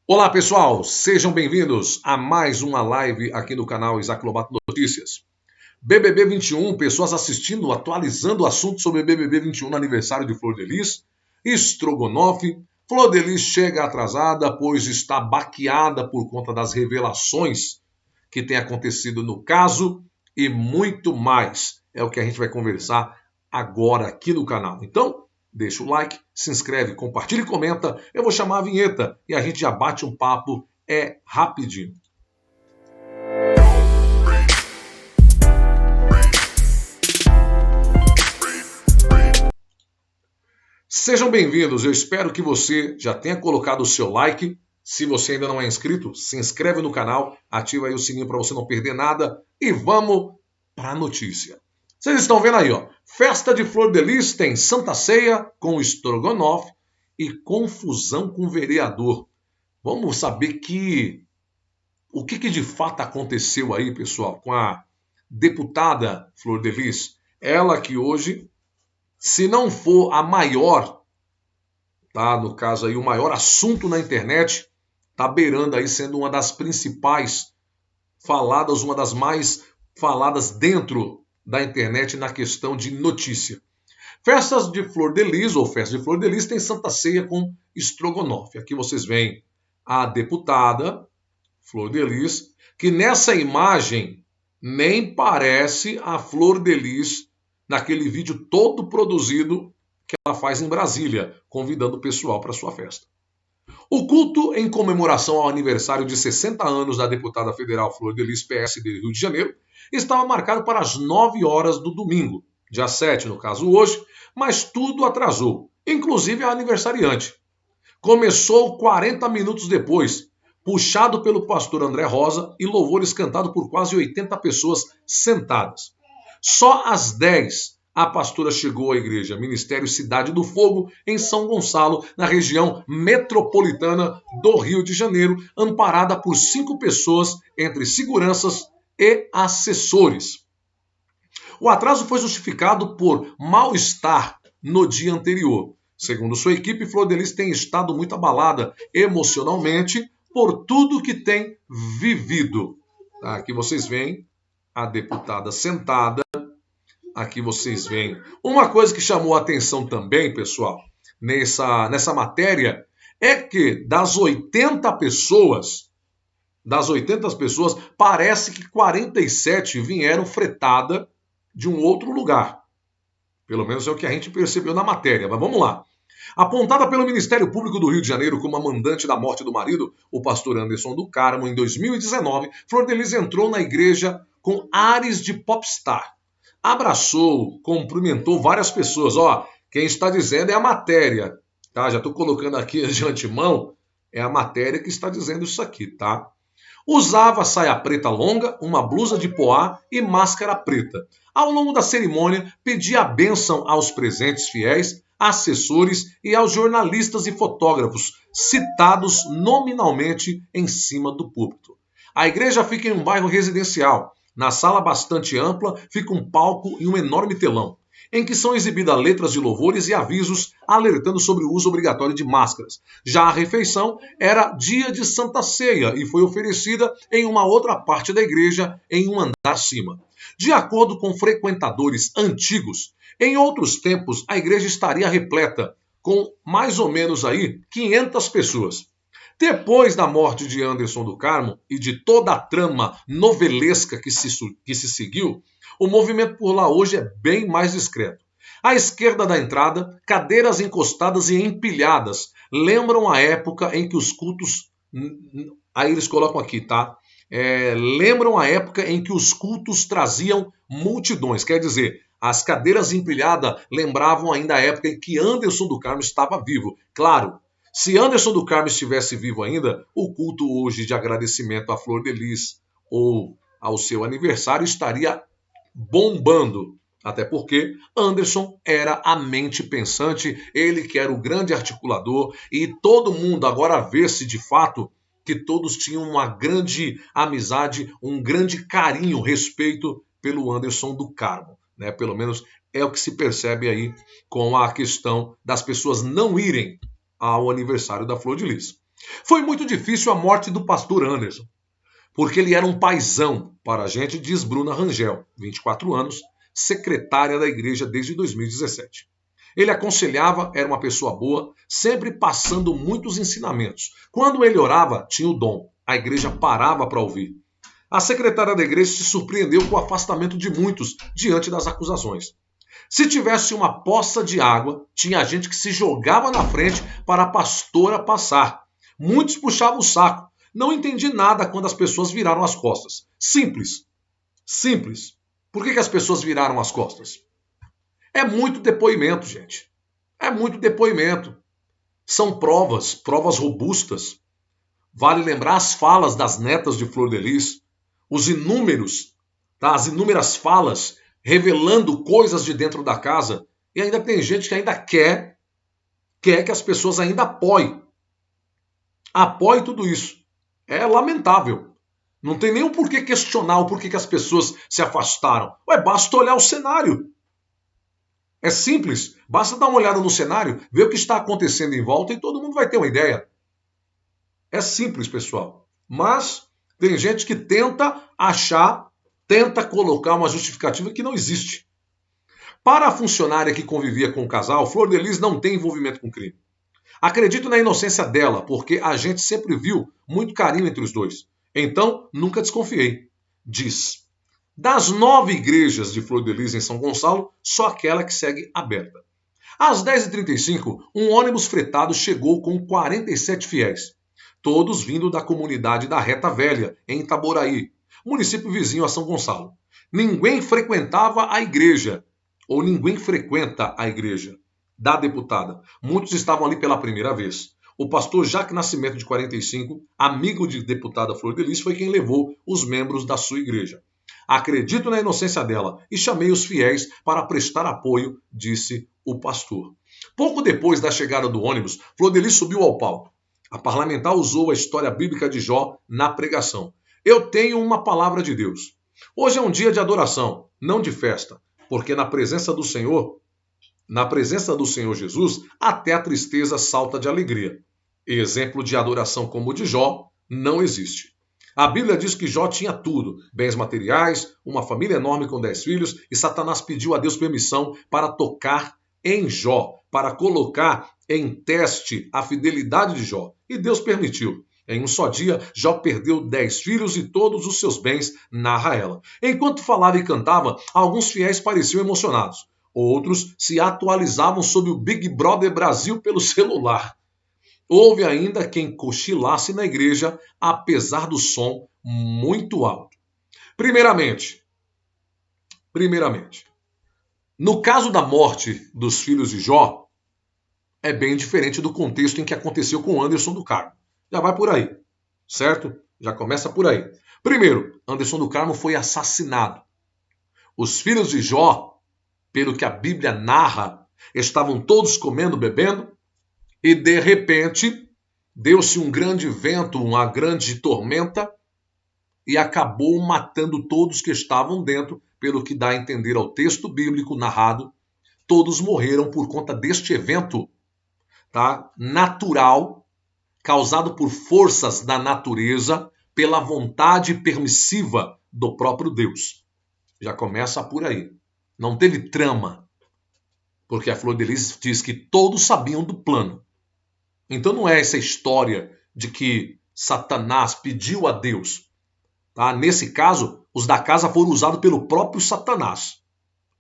Olá pessoal, sejam bem-vindos a mais uma live aqui no canal Isaac Lobato Notícias. BBB 21, pessoas assistindo, atualizando o assunto sobre BBB 21 no aniversário de Flor de Lis. Strogonoff, Flor de Lis chega atrasada, pois está baqueada por conta das revelações que tem acontecido no caso e muito mais. É o que a gente vai conversar agora aqui no canal. Então, deixa o like, se inscreve, compartilha e comenta. Eu vou chamar a vinheta e a gente já bate um papo, rapidinho. Sejam bem-vindos, eu espero que você já tenha colocado o seu like. Se você ainda não é inscrito, se inscreve no canal, ativa aí o sininho para você não perder nada e vamos para a notícia. Vocês estão vendo aí, ó. Festa de Flor de Lis tem Santa Ceia com Strogonoff e confusão com vereador. Vamos saber o que de fato aconteceu aí, pessoal, com a deputada Flor de Lis. Ela que hoje, se não for a maior, tá? No caso aí, o maior assunto na internet, tá beirando aí sendo uma das principais faladas, uma das mais faladas dentro da internet na questão de notícia. Festas de Flor de Lis, ou Festa de Flor de Lis, tem Santa Ceia com Strogonoff. Aqui vocês veem a deputada Flor de Lis, que nessa imagem nem parece a Flor de Lis naquele vídeo todo produzido que ela faz em Brasília, convidando o pessoal para sua festa. O culto em comemoração ao aniversário de 60 anos da deputada federal Flor de Lis, PSD Rio de Janeiro, estava marcado para as 9 horas do domingo, dia 7, no caso hoje, mas tudo atrasou, inclusive a aniversariante. Começou 40 minutos depois, puxado pelo pastor André Rosa e louvores cantados por quase 80 pessoas sentadas. Só às 10 a pastora chegou à igreja Ministério Cidade do Fogo, em São Gonçalo, na região metropolitana do Rio de Janeiro, amparada por 5 pessoas, entre seguranças e assessores. O atraso foi justificado por mal-estar no dia anterior. Segundo sua equipe, Flor de Lis tem estado muito abalada emocionalmente por tudo que tem vivido. Aqui vocês veem a deputada sentada. Aqui vocês veem. Uma coisa que chamou a atenção também, pessoal, nessa matéria, é que das 80 pessoas, parece que 47 vieram fretada de um outro lugar. Pelo menos é o que a gente percebeu na matéria, mas vamos lá. Apontada pelo Ministério Público do Rio de Janeiro como a mandante da morte do marido, o pastor Anderson do Carmo, em 2019, Flor de Lis entrou na igreja com ares de popstar. Abraçou, cumprimentou várias pessoas. Ó, quem está dizendo é a matéria, tá? Já estou colocando aqui de antemão, é a matéria que está dizendo isso aqui, tá? Usava saia preta longa, uma blusa de poá e máscara preta. Ao longo da cerimônia, pedia a bênção aos presentes fiéis, assessores e aos jornalistas e fotógrafos, citados nominalmente em cima do púlpito. A igreja fica em um bairro residencial. Na sala bastante ampla fica um palco e um enorme telão, em que são exibidas letras de louvores e avisos alertando sobre o uso obrigatório de máscaras. Já a refeição era dia de Santa Ceia e foi oferecida em uma outra parte da igreja, em um andar acima. De acordo com frequentadores antigos, em outros tempos a igreja estaria repleta, com mais ou menos aí 500 pessoas. Depois da morte de Anderson do Carmo e de toda a trama novelesca que se seguiu, o movimento por lá hoje é bem mais discreto. À esquerda da entrada, cadeiras encostadas e empilhadas lembram a época em que os cultos... Aí eles colocam aqui, tá? Lembram a época em que os cultos traziam multidões. Quer dizer, as cadeiras empilhadas lembravam ainda a época em que Anderson do Carmo estava vivo. Claro, se Anderson do Carmo estivesse vivo ainda, o culto hoje de agradecimento à Flor de Lis ou ao seu aniversário estaria bombando. Até porque Anderson era a mente pensante, ele que era o grande articulador, e todo mundo agora vê-se de fato que todos tinham uma grande amizade, um grande carinho, respeito pelo Anderson do Carmo, né? Pelo menos é o que se percebe aí com a questão das pessoas não irem ao aniversário da Flor de Lis. Foi muito difícil a morte do pastor Anderson, porque ele era um paizão para a gente, diz Bruna Rangel, 24 anos, secretária da igreja desde 2017. Ele aconselhava, era uma pessoa boa, sempre passando muitos ensinamentos. Quando ele orava, tinha o dom. A igreja parava para ouvir. A secretária da igreja se surpreendeu com o afastamento de muitos diante das acusações. Se tivesse uma poça de água, tinha gente que se jogava na frente para a pastora passar. Muitos puxavam o saco. Não entendi nada quando as pessoas viraram as costas. Simples. Simples. Por que as pessoas viraram as costas? É muito depoimento, gente. É muito depoimento. São provas robustas. Vale lembrar as falas das netas de Flor de Lis, os inúmeros, tá? As inúmeras falas revelando coisas de dentro da casa. E ainda tem gente que ainda quer que as pessoas ainda apoiem. Apoie tudo isso. É lamentável. Não tem nem um porquê questionar o porquê que as pessoas se afastaram. Ué, basta olhar o cenário. É simples. Basta dar uma olhada no cenário, ver o que está acontecendo em volta e todo mundo vai ter uma ideia. É simples, pessoal. Mas tem gente que tenta colocar uma justificativa que não existe. Para a funcionária que convivia com o casal, Flor de Lis não tem envolvimento com crime. Acredito na inocência dela, porque a gente sempre viu muito carinho entre os dois. Então, nunca desconfiei. Diz. Das 9 igrejas de Flor de Lis em São Gonçalo, só aquela que segue aberta. Às 10h35, um ônibus fretado chegou com 47 fiéis. Todos vindo da comunidade da Reta Velha, em Itaboraí, município vizinho a São Gonçalo. Ninguém frequentava a igreja, ou ninguém frequenta a igreja da deputada. Muitos estavam ali pela primeira vez. O pastor Jaque Nascimento, de 45, amigo de deputada Flor de Lis, foi quem levou os membros da sua igreja. Acredito na inocência dela e chamei os fiéis para prestar apoio, disse o pastor. Pouco depois da chegada do ônibus, Flor de Lis subiu ao palco. A parlamentar usou a história bíblica de Jó na pregação. Eu tenho uma palavra de Deus. Hoje é um dia de adoração, não de festa, porque na presença do Senhor Jesus, até a tristeza salta de alegria. Exemplo de adoração como o de Jó não existe. A Bíblia diz que Jó tinha tudo, bens materiais, uma família enorme com 10 filhos, e Satanás pediu a Deus permissão para tocar em Jó, para colocar em teste a fidelidade de Jó. E Deus permitiu. Em um só dia, Jó perdeu 10 filhos e todos os seus bens, narra ela. Enquanto falava e cantava, alguns fiéis pareciam emocionados. Outros se atualizavam sobre o Big Brother Brasil pelo celular. Houve ainda quem cochilasse na igreja, apesar do som muito alto. Primeiramente, no caso da morte dos filhos de Jó, é bem diferente do contexto em que aconteceu com Anderson do Carmo. Já vai por aí, certo? Já começa por aí. Primeiro, Anderson do Carmo foi assassinado. Os filhos de Jó, pelo que a Bíblia narra, estavam todos comendo, bebendo, e de repente deu-se um grande vento, uma grande tormenta, e acabou matando todos que estavam dentro, pelo que dá a entender ao texto bíblico narrado. Todos morreram por conta deste evento, tá? Natural, causado por forças da natureza, pela vontade permissiva do próprio Deus. Já começa por aí. Não teve trama, porque a Flor de Lis diz que todos sabiam do plano. Então não é essa história de que Satanás pediu a Deus. Tá? Nesse caso, os da casa foram usados pelo próprio Satanás.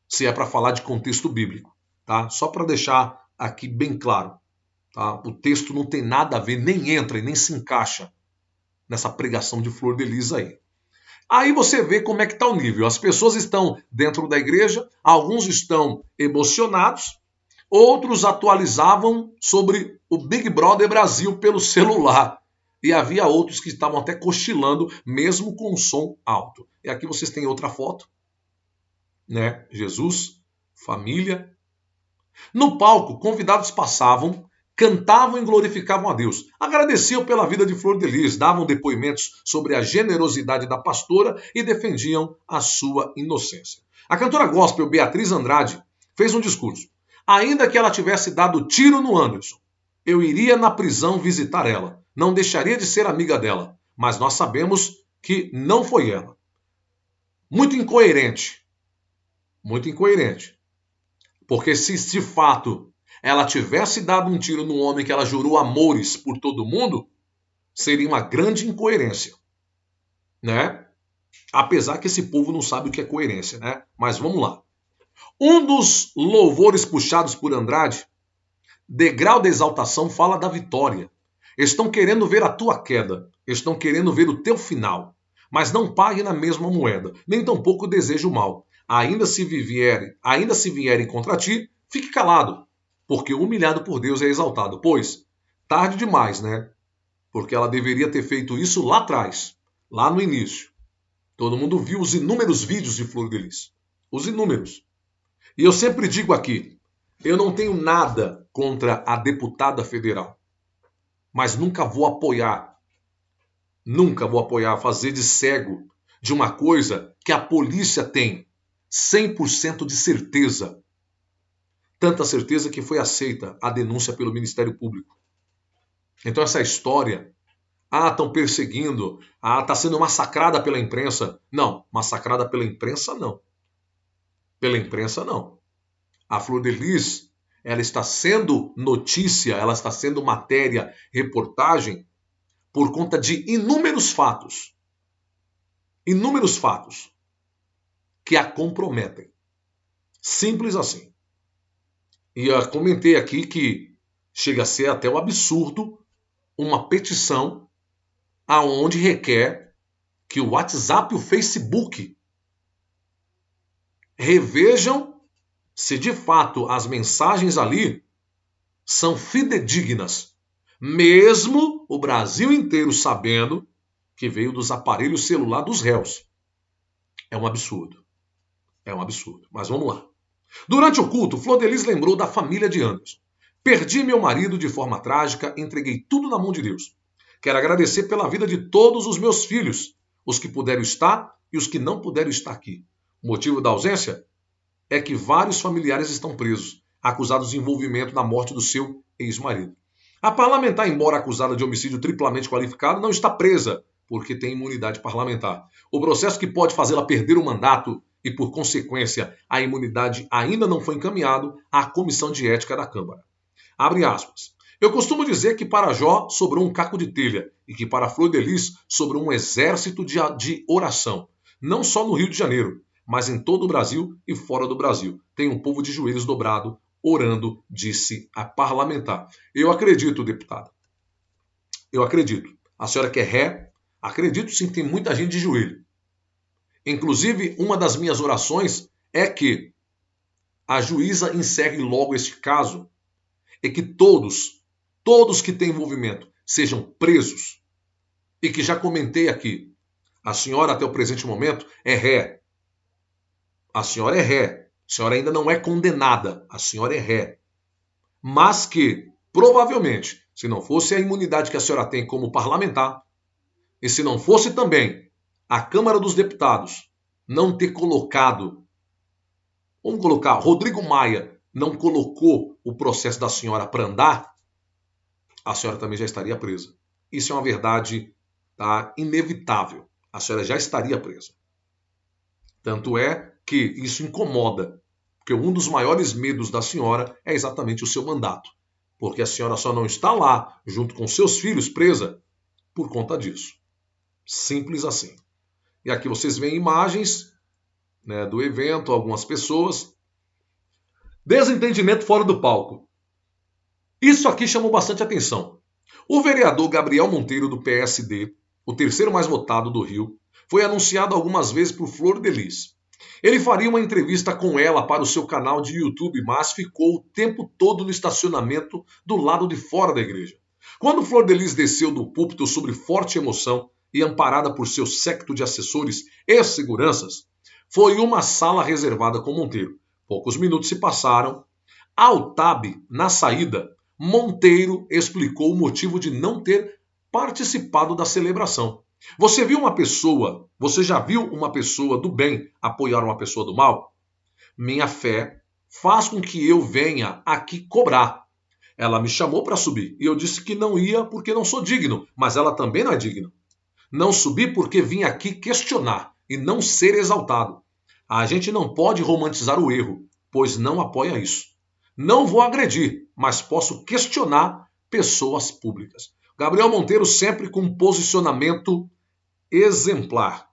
Se é para falar de contexto bíblico. Tá? Só para deixar aqui bem claro. Tá? O texto não tem nada a ver, nem entra e nem se encaixa nessa pregação de Flor de Lis aí. Aí você vê como é que está o nível. As pessoas estão dentro da igreja, alguns estão emocionados, outros atualizavam sobre o Big Brother Brasil pelo celular. E havia outros que estavam até cochilando, mesmo com o som alto. E aqui vocês têm outra foto, né? Jesus, família. No palco, convidados passavam, cantavam e glorificavam a Deus. Agradeciam pela vida de Flor de Lis, davam depoimentos sobre a generosidade da pastora e defendiam a sua inocência. A cantora gospel Beatriz Andrade fez um discurso. Ainda que ela tivesse dado tiro no Anderson, eu iria na prisão visitar ela. Não deixaria de ser amiga dela. Mas nós sabemos que não foi ela. Muito incoerente. Muito incoerente. Porque se de fato ela tivesse dado um tiro no homem que ela jurou amores por todo mundo, seria uma grande incoerência, né? Apesar que esse povo não sabe o que é coerência, né? Mas vamos lá. Um dos louvores puxados por Andrade, Degrau da Exaltação, fala da vitória. Estão querendo ver a tua queda, estão querendo ver o teu final, mas não pague na mesma moeda, nem tampouco deseje o mal. Ainda se vierem contra ti, fique calado, porque o humilhado por Deus é exaltado. Pois, tarde demais, né? Porque ela deveria ter feito isso lá atrás, lá no início. Todo mundo viu os inúmeros vídeos de Flor de Lis. Os inúmeros. E eu sempre digo aqui, eu não tenho nada contra a deputada federal. Mas nunca vou apoiar fazer de cego de uma coisa que a polícia tem 100% de certeza. Tanta certeza que foi aceita a denúncia pelo Ministério Público. Então essa história, estão perseguindo, está sendo massacrada pela imprensa. Não, massacrada pela imprensa não. Pela imprensa não. A Flor de Lis, ela está sendo notícia, ela está sendo matéria, reportagem, por conta de inúmeros fatos que a comprometem. Simples assim. E eu comentei aqui que chega a ser até um absurdo uma petição aonde requer que o WhatsApp e o Facebook revejam se de fato as mensagens ali são fidedignas, mesmo o Brasil inteiro sabendo que veio dos aparelhos celular dos réus. É um absurdo. É um absurdo. Mas vamos lá. Durante o culto, Flor de Lis lembrou da família de Anderson. Perdi meu marido de forma trágica, entreguei tudo na mão de Deus. Quero agradecer pela vida de todos os meus filhos, os que puderam estar e os que não puderam estar aqui. O motivo da ausência é que vários familiares estão presos, acusados de envolvimento na morte do seu ex-marido. A parlamentar, embora acusada de homicídio triplamente qualificado, não está presa, porque tem imunidade parlamentar. O processo que pode fazê-la perder o mandato e, por consequência, a imunidade ainda não foi encaminhado à Comissão de Ética da Câmara. Abre aspas. Eu costumo dizer que para Jó sobrou um caco de telha e que para Flor de Lis sobrou um exército de oração. Não só no Rio de Janeiro, mas em todo o Brasil e fora do Brasil. Tem um povo de joelhos dobrado, orando, disse a parlamentar. Eu acredito, deputada. Eu acredito. A senhora quer ré? Acredito sim, tem muita gente de joelho. Inclusive, uma das minhas orações é que a juíza encerre logo este caso e que todos que têm envolvimento sejam presos. E que já comentei aqui, a senhora até o presente momento é ré. A senhora é ré. A senhora ainda não é condenada. A senhora é ré. Mas que, provavelmente, se não fosse a imunidade que a senhora tem como parlamentar, e se não fosse também a Câmara dos Deputados não ter colocado, vamos colocar, Rodrigo Maia não colocou o processo da senhora para andar, a senhora também já estaria presa. Isso é uma verdade, inevitável. A senhora já estaria presa. Tanto é que isso incomoda, porque um dos maiores medos da senhora é exatamente o seu mandato. Porque a senhora só não está lá, junto com seus filhos, presa, por conta disso. Simples assim. E aqui vocês veem imagens, né, do evento, algumas pessoas. Desentendimento fora do palco. Isso aqui chamou bastante atenção. O vereador Gabriel Monteiro, do PSD, o terceiro mais votado do Rio, foi anunciado algumas vezes por Flor de Lis. Ele faria uma entrevista com ela para o seu canal de YouTube, mas ficou o tempo todo no estacionamento do lado de fora da igreja. Quando Flor de Lis desceu do púlpito sob forte emoção e amparada por seu séquito de assessores e seguranças, foi uma sala reservada com Monteiro. Poucos minutos se passaram. Ao TAB, na saída, Monteiro explicou o motivo de não ter participado da celebração. Você já viu uma pessoa do bem apoiar uma pessoa do mal? Minha fé faz com que eu venha aqui cobrar. Ela me chamou para subir e eu disse que não ia porque não sou digno, mas ela também não é digna. Não subi porque vim aqui questionar e não ser exaltado. A gente não pode romantizar o erro, pois não apoia isso. Não vou agredir, mas posso questionar pessoas públicas. Gabriel Monteiro sempre com um posicionamento exemplar,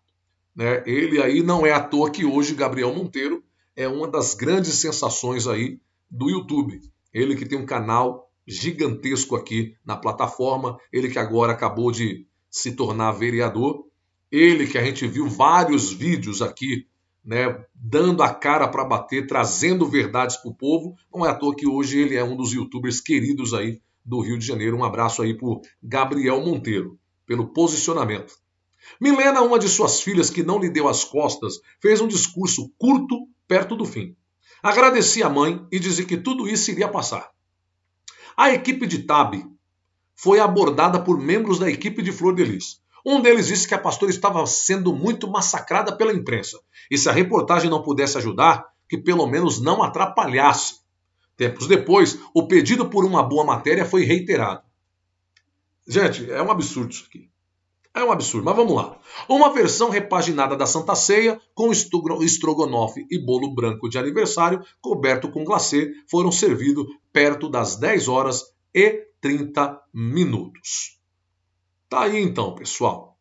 né? Ele aí não é à toa que hoje Gabriel Monteiro é uma das grandes sensações aí do YouTube. Ele que tem um canal gigantesco aqui na plataforma, ele que agora acabou de se tornar vereador, ele que a gente viu vários vídeos aqui, né, dando a cara para bater, trazendo verdades para o povo. Não é à toa que hoje ele é um dos YouTubers queridos aí do Rio de Janeiro. Um abraço aí por Gabriel Monteiro, pelo posicionamento. Milena, uma de suas filhas que não lhe deu as costas, fez um discurso curto perto do fim. Agradecia a mãe e disse que tudo isso iria passar. A equipe de TAB foi abordada por membros da equipe de Flor de Lis. Um deles disse que a pastora estava sendo muito massacrada pela imprensa e se a reportagem não pudesse ajudar, que pelo menos não atrapalhasse. Tempos depois, o pedido por uma boa matéria foi reiterado. Gente, é um absurdo isso aqui. É um absurdo, mas vamos lá. Uma versão repaginada da Santa Ceia, com estrogonofe e bolo branco de aniversário, coberto com glacê, foram servidos perto das 10 horas e 30 minutos. Tá aí então, pessoal.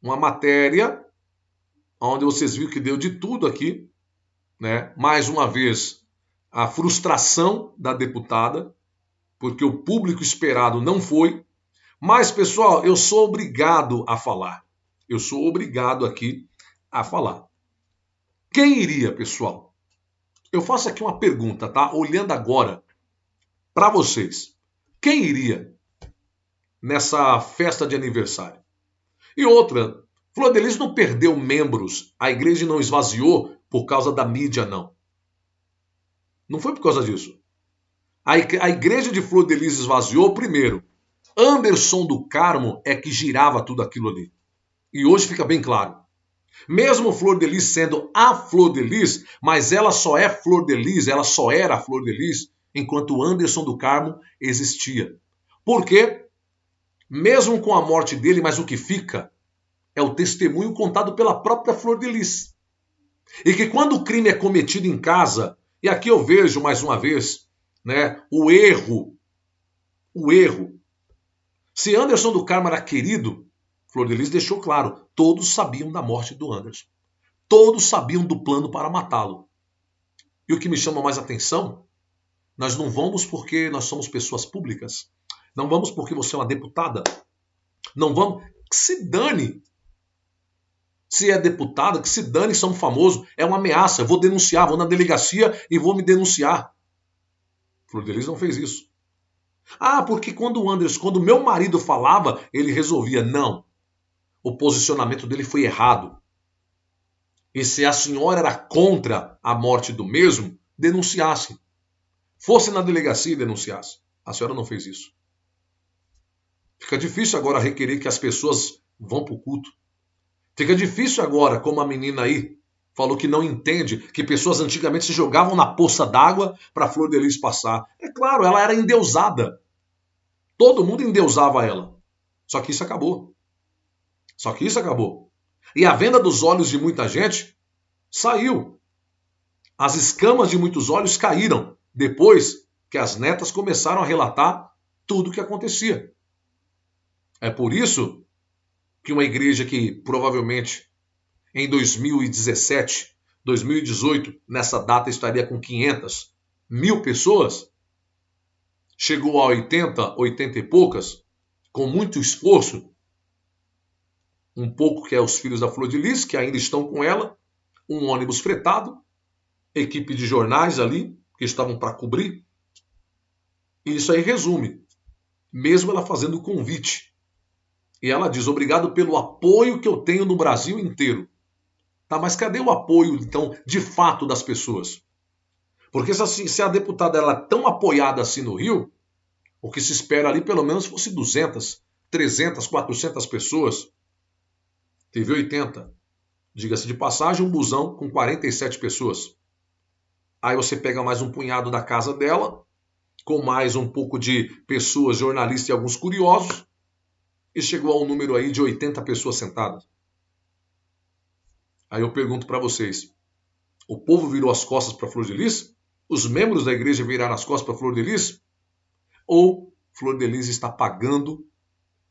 Uma matéria onde vocês viram que deu de tudo aqui, né? Mais uma vez, a frustração da deputada, porque o público esperado não foi. Mas, pessoal, eu sou obrigado a falar. Eu sou obrigado aqui a falar. Quem iria, pessoal? Eu faço aqui uma pergunta, tá? Olhando agora para vocês. Quem iria nessa festa de aniversário? E outra, Flor de Lis não perdeu membros, a igreja não esvaziou por causa da mídia, não. Não foi por causa disso. A igreja de Flor de Lis esvaziou primeiro. Anderson do Carmo é que girava tudo aquilo ali. E hoje fica bem claro. Mesmo Flor de Lis sendo a Flor de Lis, mas ela só é Flor de Lis, ela só era Flor de Lis, enquanto Anderson do Carmo existia. Por quê? Mesmo com a morte dele, mas o que fica é o testemunho contado pela própria Flor de Lis. E que quando o crime é cometido em casa, e aqui eu vejo mais uma vez, né, o erro. Se Anderson do Carmo era querido, Flor de Lis deixou claro, todos sabiam da morte do Anderson. Todos sabiam do plano para matá-lo. E o que me chama mais atenção, nós não vamos porque nós somos pessoas públicas. Não vamos porque você é uma deputada. Não vamos. Que se dane. Se é deputada, que se dane, somos famosos. É uma ameaça. Eu vou denunciar, vou na delegacia e vou me denunciar. Flor de Lis não fez isso. Ah, porque quando o Anderson, quando meu marido falava, ele resolvia. Não. O posicionamento dele foi errado. E se a senhora era contra a morte do mesmo, denunciasse. Fosse na delegacia e denunciasse. A senhora não fez isso. Fica difícil agora requerer que as pessoas vão para o culto. Fica difícil agora, como a menina aí falou que não entende, que pessoas antigamente se jogavam na poça d'água para a Flor de Lis passar. É claro, ela era endeusada. Todo mundo endeusava ela. Só que isso acabou. E a venda dos olhos de muita gente saiu. As escamas de muitos olhos caíram depois que as netas começaram a relatar tudo o que acontecia. É por isso que uma igreja que provavelmente em 2017, 2018, nessa data estaria com 500 mil pessoas, chegou a 80 e poucas, com muito esforço, um pouco que é os filhos da Flor de Lis, que ainda estão com ela, um ônibus fretado, equipe de jornais ali, que estavam para cobrir. E isso aí resume, mesmo ela fazendo o convite. E ela diz, obrigado pelo apoio que eu tenho no Brasil inteiro. Tá, mas cadê o apoio, então, de fato das pessoas? Porque se a deputada ela é tão apoiada assim no Rio, o que se espera ali pelo menos fosse 200, 300, 400 pessoas. Teve 80. Diga-se de passagem, um busão com 47 pessoas. Aí você pega mais um punhado da casa dela, com mais um pouco de pessoas, jornalistas e alguns curiosos, e chegou ao número aí de 80 pessoas sentadas. Aí eu pergunto para vocês, o povo virou as costas para Flor de Lis? Os membros da igreja viraram as costas para Flor de Lis? Ou Flor de Lis está pagando,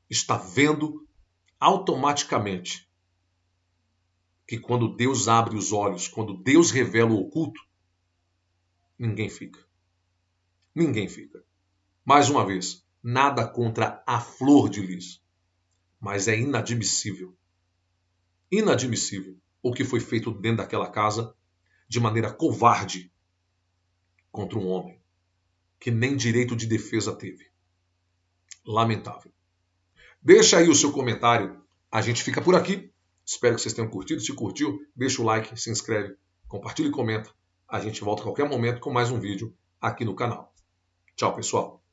está vendo automaticamente que quando Deus abre os olhos, quando Deus revela o oculto, ninguém fica. Ninguém fica. Mais uma vez, nada contra a Flor de Lis, mas é inadmissível o que foi feito dentro daquela casa de maneira covarde contra um homem que nem direito de defesa teve. Lamentável. Deixa aí o seu comentário. A gente fica por aqui. Espero que vocês tenham curtido. Se curtiu, deixa o like, se inscreve, compartilha e comenta. A gente volta a qualquer momento com mais um vídeo aqui no canal. Tchau, pessoal.